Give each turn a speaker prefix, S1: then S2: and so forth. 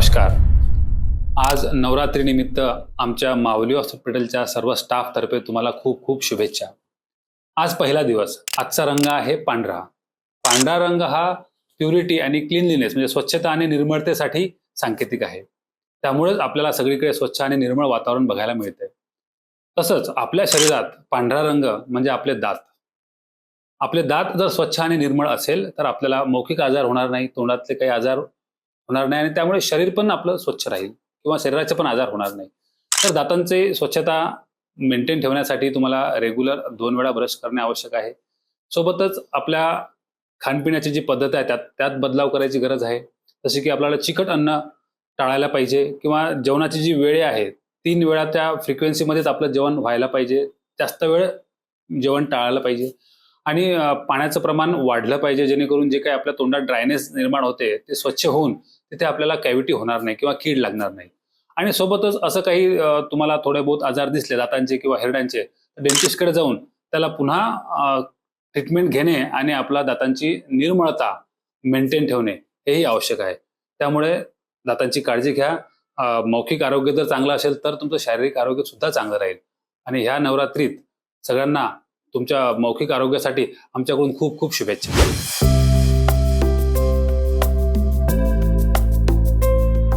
S1: नमस्कार. आज नवरात्रीनिमित्त आमच्या माऊली हॉस्पिटलच्या सर्व स्टाफतर्फे तुम्हाला खूप खूप शुभेच्छा. आज पहिला दिवस. आजचा रंग आहे पांढरा. पांढरा रंग हा प्युरिटी आणि क्लीनलीनेस म्हणजे स्वच्छता आणि निर्मळतेसाठी सांकेतिक आहे. त्यामुळेच आपल्याला सगळीकडे स्वच्छ आणि निर्मळ वातावरण बघायला मिळते. तसंच आपल्या शरीरात पांढरा रंग म्हणजे आपले दात. आपले दात जर स्वच्छ आणि निर्मळ असेल तर आपल्याला मौखिक आजार होणार नाही, तोंडातले काही आजार होणार नाही आणि त्यामुळे शरीर पण आपलं स्वच्छ राहील किंवा शरीराचे पण आजार होणार नाही. तर दातांची स्वच्छता मेंटेन ठेवण्यासाठी तुम्हाला रेग्युलर 2 वेळा ब्रश करणे आवश्यक आहे. सोबतच आपल्या खाणपिण्याची जी पद्धत आहे त्यात त्यात बदलाव करायची गरज आहे. जसे की आपल्याला चिकट अन्न टाळायला पाहिजे किंवा जेवणाची जी वेळ आहे 3 वेळा त्या फ्रिक्वेन्सीमध्येच आपलं जेवण व्हायला पाहिजे. जास्त वेळ जेवण टाळायला पाहिजे. आणि पाण्याचं प्रमाण वाढलं पाहिजे जेणेकरून जे काही आपल्या तोंडात ड्रायनेस निर्माण होते ते स्वच्छ होऊन तिथे आपल्याला कॅव्हिटी होणार नाही किंवा कीड लागणार नाही. आणि सोबतच असं काही तुम्हाला थोडे बहुत आजार दिसले दातांचे किंवा हिरड्यांचे तर डेंटिस्टकडे जाऊन त्याला पुन्हा ट्रीटमेंट घेणे आणि आपला दातांची निर्मळता मेंटेन ठेवणे हेही आवश्यक आहे. त्यामुळे दातांची काळजी घ्या. मौखिक आरोग्य जर चांगलं असेल तर तुमचं शारीरिक आरोग्य सुद्धा चांगलं राहील. आणि ह्या नवरात्रीत सगळ्यांना तुमच्या मौखिक आरोग्यासाठी आमच्याकडून खूप खूप शुभेच्छा.